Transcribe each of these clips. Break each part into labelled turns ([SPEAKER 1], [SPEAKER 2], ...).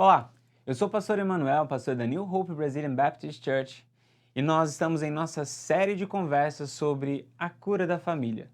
[SPEAKER 1] Olá, eu sou o pastor Emanuel, pastor da New Hope Brazilian Baptist Church, e nós estamos em nossa série de conversas sobre a cura da família.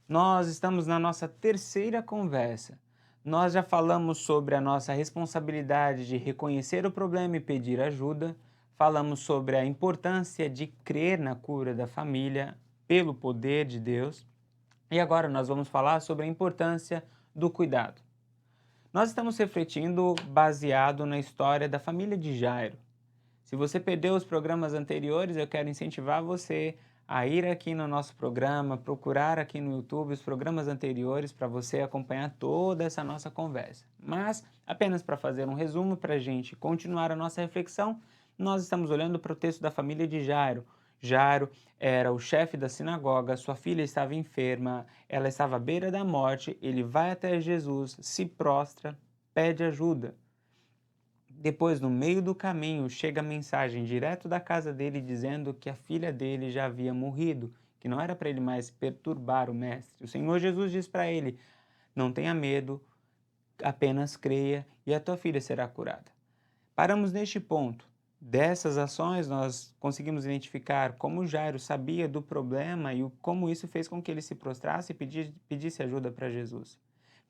[SPEAKER 1] Nós estamos na nossa terceira conversa. Nós já falamos sobre a nossa responsabilidade de reconhecer o problema e pedir ajuda, falamos sobre a importância de crer na cura da família pelo poder de Deus, e agora nós vamos falar sobre a importância do cuidado. Nós estamos refletindo baseado na história da família de Jairo. Se você perdeu os programas anteriores, eu quero incentivar você a ir aqui no nosso programa, procurar aqui no YouTube os programas anteriores para você acompanhar toda essa nossa conversa. Mas, apenas para fazer um resumo para a gente continuar a nossa reflexão, nós estamos olhando para o texto da família de Jairo. Jairo era o chefe da sinagoga, sua filha estava enferma, ela estava à beira da morte, ele vai até Jesus, se prostra, pede ajuda. Depois, no meio do caminho, chega a mensagem direto da casa dele dizendo que a filha dele já havia morrido, que não era para ele mais perturbar o mestre. O Senhor Jesus diz para ele: não tenha medo, apenas creia e a tua filha será curada. Paramos neste ponto. Dessas ações, nós conseguimos identificar como Jairo sabia do problema e como isso fez com que ele se prostrasse e pedisse ajuda para Jesus.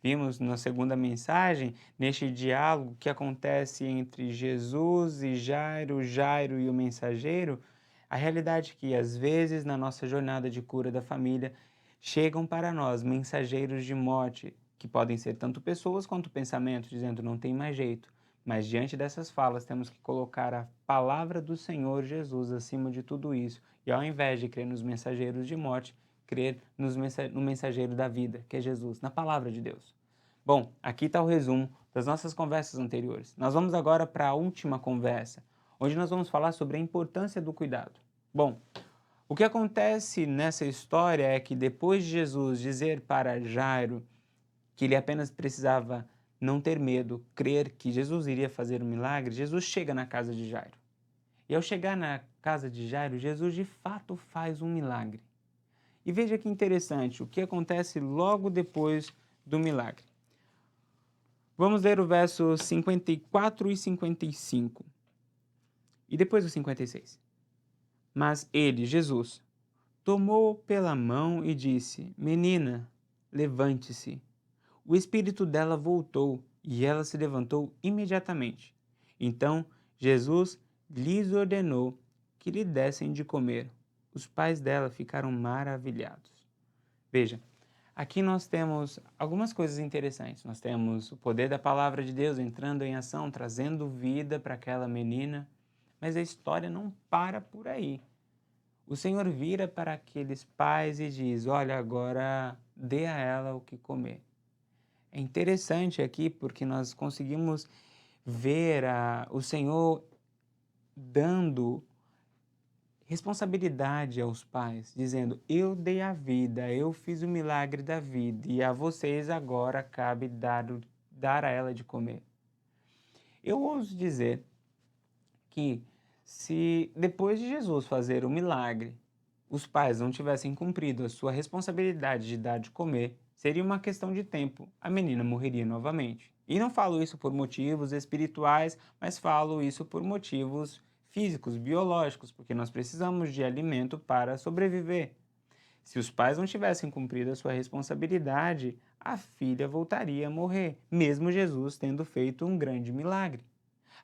[SPEAKER 1] Vimos na segunda mensagem, neste diálogo que acontece entre Jesus e Jairo, Jairo e o mensageiro, a realidade que às vezes na nossa jornada de cura da família chegam para nós mensageiros de morte, que podem ser tanto pessoas quanto pensamentos, dizendo não tem mais jeito. Mas diante dessas falas temos que colocar a palavra do Senhor Jesus acima de tudo isso. E ao invés de crer nos mensageiros de morte, crer no mensageiro da vida, que é Jesus, na palavra de Deus. Bom, aqui está o resumo das nossas conversas anteriores. Nós vamos agora para a última conversa, onde nós vamos falar sobre a importância do cuidado. Bom, o que acontece nessa história é que depois de Jesus dizer para Jairo que ele apenas precisava não ter medo, crer que Jesus iria fazer um milagre, Jesus chega na casa de Jairo. E ao chegar na casa de Jairo, Jesus de fato faz um milagre. E veja que interessante o que acontece logo depois do milagre. Vamos ler o verso 54 e 55. E depois o 56. Mas ele, Jesus, tomou pela mão e disse: Menina, levante-se. O espírito dela voltou e ela se levantou imediatamente. Então Jesus lhes ordenou que lhe dessem de comer. Os pais dela ficaram maravilhados. Veja, aqui nós temos algumas coisas interessantes. Nós temos o poder da palavra de Deus entrando em ação, trazendo vida para aquela menina, mas a história não para por aí. O Senhor vira para aqueles pais e diz: olha, agora dê a ela o que comer. É interessante aqui porque nós conseguimos ver o Senhor dando responsabilidade aos pais, dizendo: eu dei a vida, eu fiz o milagre da vida e a vocês agora cabe dar a ela de comer. Eu ouso dizer que se depois de Jesus fazer o milagre, os pais não tivessem cumprido a sua responsabilidade de dar de comer, seria uma questão de tempo, a menina morreria novamente. E não falo isso por motivos espirituais, mas falo isso por motivos físicos, biológicos, porque nós precisamos de alimento para sobreviver. Se os pais não tivessem cumprido a sua responsabilidade, a filha voltaria a morrer, mesmo Jesus tendo feito um grande milagre.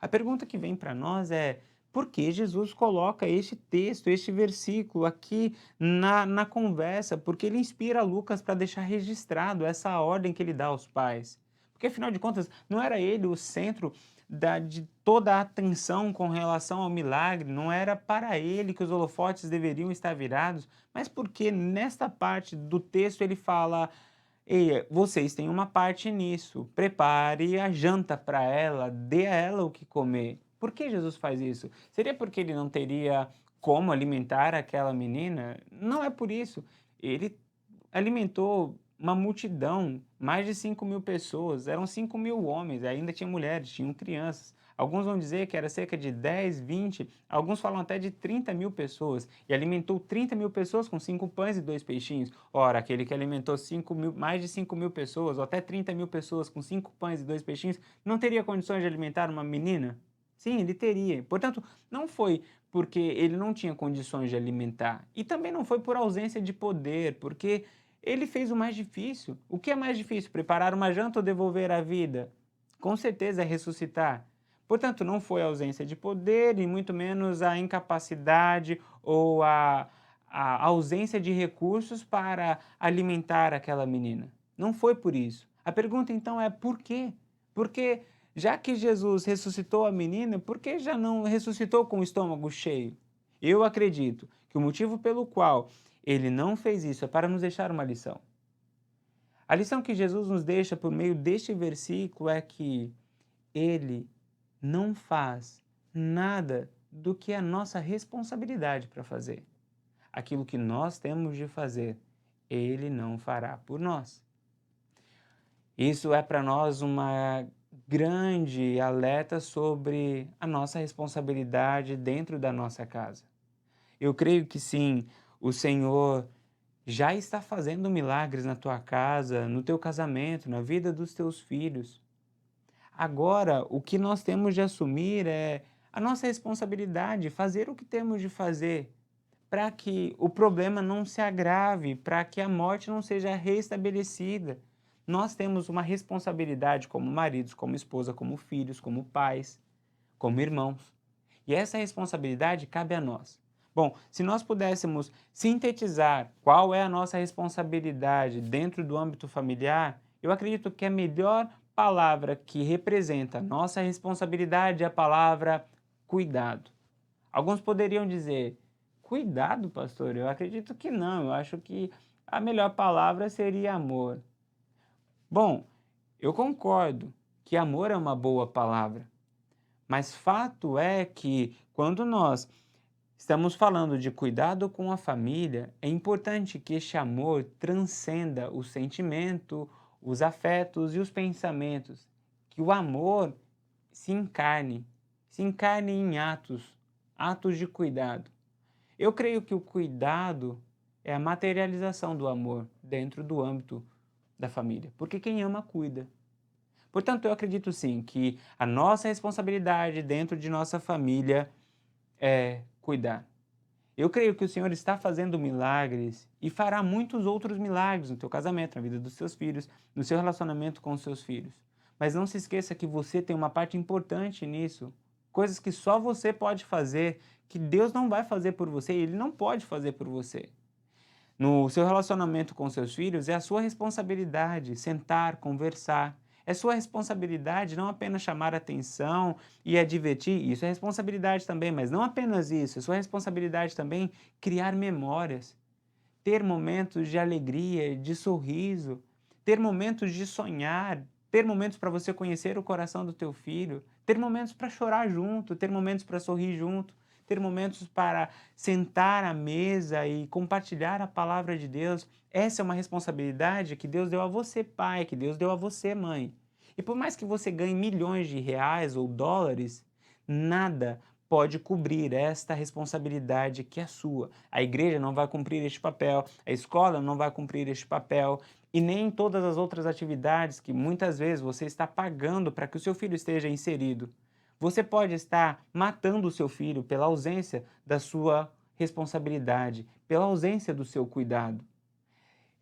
[SPEAKER 1] A pergunta que vem para nós é: por que Jesus coloca este texto, este versículo aqui na conversa? Porque ele inspira Lucas para deixar registrado essa ordem que ele dá aos pais. Porque, afinal de contas, não era ele o centro de toda a atenção com relação ao milagre, não era para ele que os holofotes deveriam estar virados, mas porque nesta parte do texto ele fala: ei, vocês têm uma parte nisso. Prepare a janta para ela, dê a ela o que comer. Por que Jesus faz isso? Seria porque ele não teria como alimentar aquela menina? Não é por isso. Ele alimentou uma multidão, mais de 5.000 pessoas, eram 5.000 homens, ainda tinha mulheres, tinham crianças. Alguns vão dizer que era cerca de 10, 20, alguns falam até de 30 mil pessoas, e alimentou 30 mil pessoas com 5 pães e 2 peixinhos. Ora, aquele que alimentou mais de 5 mil pessoas, ou até 30 mil pessoas com 5 pães e 2 peixinhos, não teria condições de alimentar uma menina? Sim, ele teria. Portanto, não foi porque ele não tinha condições de alimentar, e também não foi por ausência de poder, porque ele fez o mais difícil. O que é mais difícil, preparar uma janta ou devolver a vida? Com certeza é ressuscitar. Portanto, não foi a ausência de poder e muito menos a incapacidade ou a ausência de recursos para alimentar aquela menina. Não foi por isso. A pergunta então é por quê? Porque já que Jesus ressuscitou a menina, por que já não ressuscitou com o estômago cheio? Eu acredito que o motivo pelo qual ele não fez isso é para nos deixar uma lição. A lição que Jesus nos deixa por meio deste versículo é que ele não faz nada do que é nossa responsabilidade para fazer. Aquilo que nós temos de fazer, ele não fará por nós. Isso é para nós uma grande alerta sobre a nossa responsabilidade dentro da nossa casa. Eu creio que sim, o Senhor já está fazendo milagres na tua casa, no teu casamento, na vida dos teus filhos. Agora, o que nós temos de assumir é a nossa responsabilidade, fazer o que temos de fazer para que o problema não se agrave, para que a morte não seja restabelecida. Nós temos uma responsabilidade como maridos, como esposa, como filhos, como pais, como irmãos. E essa responsabilidade cabe a nós. Bom, se nós pudéssemos sintetizar qual é a nossa responsabilidade dentro do âmbito familiar, eu acredito que a melhor palavra que representa a nossa responsabilidade é a palavra cuidado. Alguns poderiam dizer, cuidado, pastor? Eu acredito que não, eu acho que a melhor palavra seria amor. Bom, eu concordo que amor é uma boa palavra, mas fato é que quando nós estamos falando de cuidado com a família, é importante que este amor transcenda o sentimento, os afetos e os pensamentos. Que o amor se encarne em atos, atos de cuidado. Eu creio que o cuidado é a materialização do amor dentro do âmbito da família, porque quem ama cuida. Portanto, eu acredito sim que a nossa responsabilidade dentro de nossa família é cuidar. Eu creio que o Senhor está fazendo milagres e fará muitos outros milagres no teu casamento, na vida dos seus filhos, no seu relacionamento com os seus filhos. Mas não se esqueça que você tem uma parte importante nisso. Coisas que só você pode fazer, que Deus não vai fazer por você e Ele não pode fazer por você. No seu relacionamento com seus filhos, é a sua responsabilidade sentar, conversar. É sua responsabilidade não apenas chamar atenção e advertir, isso é responsabilidade também, mas não apenas isso, é sua responsabilidade também criar memórias, ter momentos de alegria, de sorriso, ter momentos de sonhar, ter momentos para você conhecer o coração do teu filho, ter momentos para chorar junto, ter momentos para sorrir junto, ter momentos para sentar à mesa e compartilhar a palavra de Deus. Essa é uma responsabilidade que Deus deu a você, pai, que Deus deu a você, mãe. E por mais que você ganhe milhões de reais ou dólares, nada pode cobrir esta responsabilidade que é sua. A igreja não vai cumprir este papel, a escola não vai cumprir este papel e nem todas as outras atividades que muitas vezes você está pagando para que o seu filho esteja inserido. Você pode estar matando o seu filho pela ausência da sua responsabilidade, pela ausência do seu cuidado.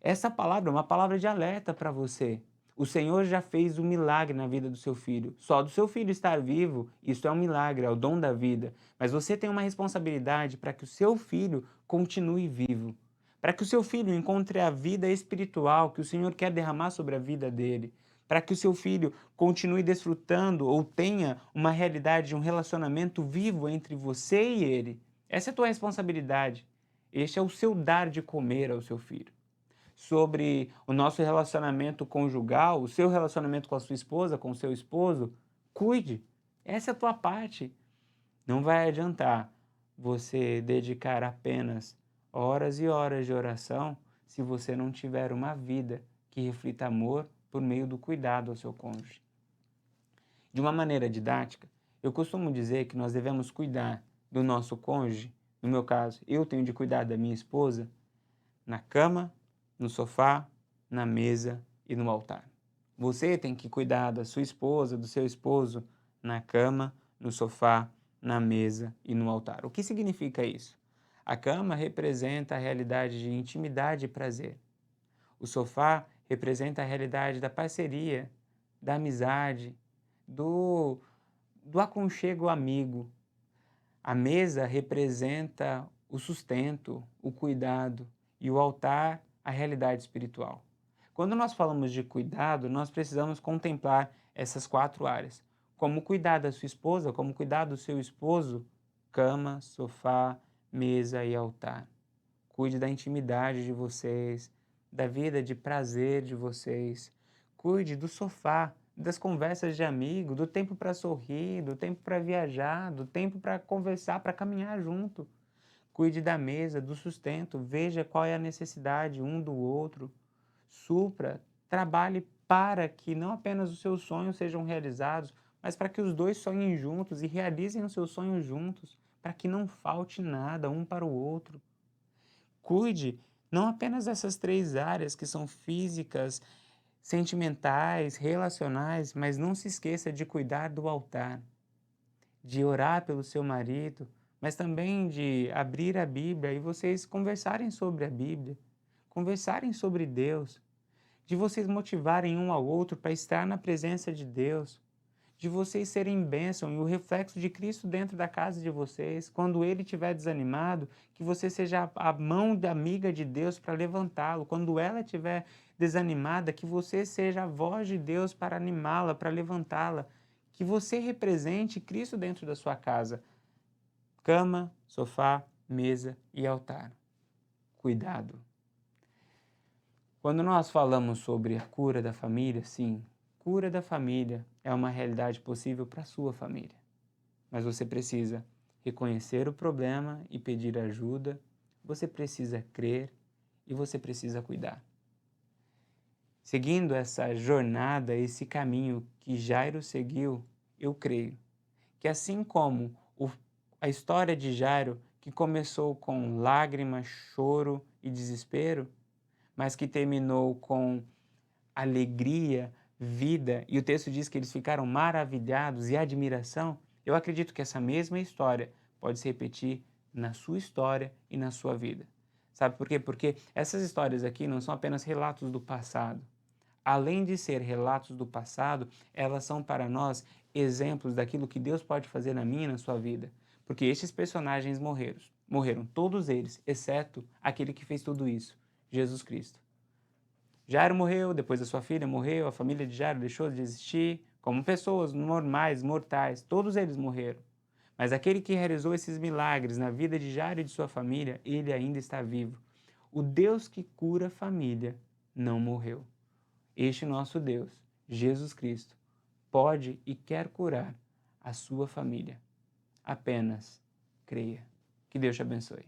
[SPEAKER 1] Essa palavra é uma palavra de alerta para você. O Senhor já fez um milagre na vida do seu filho. Só do seu filho estar vivo, isso é um milagre, é o dom da vida. Mas você tem uma responsabilidade para que o seu filho continue vivo. Para que o seu filho encontre a vida espiritual que o Senhor quer derramar sobre a vida dele. Para que o seu filho continue desfrutando ou tenha uma realidade de um relacionamento vivo entre você e ele. Essa é a tua responsabilidade. Este é o seu dar de comer ao seu filho. Sobre o nosso relacionamento conjugal, o seu relacionamento com a sua esposa, com o seu esposo, cuide. Essa é a tua parte. Não vai adiantar você dedicar apenas horas e horas de oração se você não tiver uma vida que reflita amor por meio do cuidado ao seu cônjuge. De uma maneira didática, Eu costumo dizer que nós devemos cuidar do nosso cônjuge, no meu caso, eu tenho de cuidar da minha esposa, na cama, no sofá, na mesa e no altar. Você tem que cuidar da sua esposa, do seu esposo, na cama, no sofá, na mesa e no altar. O que significa isso? A cama representa a realidade de intimidade e prazer. O sofá representa a realidade da parceria, da amizade, do, do aconchego amigo. A mesa representa o sustento, o cuidado e o altar, a realidade espiritual. Quando nós falamos de cuidado, nós precisamos contemplar essas 4 áreas. Como cuidar da sua esposa, como cuidar do seu esposo, cama, sofá, mesa e altar. Cuide da intimidade de vocês, da vida de prazer de vocês. Cuide do sofá, das conversas de amigo, do tempo para sorrir, do tempo para viajar, do tempo para conversar, para caminhar junto. Cuide da mesa, do sustento, veja qual é a necessidade um do outro. Supra, trabalhe para que não apenas os seus sonhos sejam realizados, mas para que os dois sonhem juntos e realizem os seus sonhos juntos, para que não falte nada um para o outro. Cuide não apenas dessas 3 áreas que são físicas, sentimentais, relacionais, mas não se esqueça de cuidar do altar, de orar pelo seu marido, mas também de abrir a Bíblia e vocês conversarem sobre a Bíblia, conversarem sobre Deus, de vocês motivarem um ao outro para estar na presença de Deus, de vocês serem bênção e o reflexo de Cristo dentro da casa de vocês. Quando ele estiver desanimado, que você seja a mão da amiga de Deus para levantá-lo. Quando ela estiver desanimada, que você seja a voz de Deus para animá-la, para levantá-la. Que você represente Cristo dentro da sua casa. Cama, sofá, mesa e altar. Cuidado. Quando nós falamos sobre a cura da família, sim, cura da família é uma realidade possível para a sua família. Mas você precisa reconhecer o problema e pedir ajuda, você precisa crer e você precisa cuidar. Seguindo essa jornada, esse caminho que Jairo seguiu, eu creio que assim como a história de Jairo, que começou com lágrimas, choro e desespero, mas que terminou com alegria, vida, e o texto diz que eles ficaram maravilhados e admiração, eu acredito que essa mesma história pode se repetir na sua história e na sua vida. Sabe por quê? Porque essas histórias aqui não são apenas relatos do passado. Além de ser relatos do passado, elas são para nós exemplos daquilo que Deus pode fazer na minha e na sua vida. Porque estes personagens morreram todos eles, exceto aquele que fez tudo isso, Jesus Cristo. Jairo morreu, depois a sua filha morreu, a família de Jairo deixou de existir, como pessoas normais, mortais, todos eles morreram. Mas aquele que realizou esses milagres na vida de Jairo e de sua família, ele ainda está vivo. O Deus que cura a família não morreu. Este nosso Deus, Jesus Cristo, pode e quer curar a sua família. Apenas creia. Que Deus te abençoe.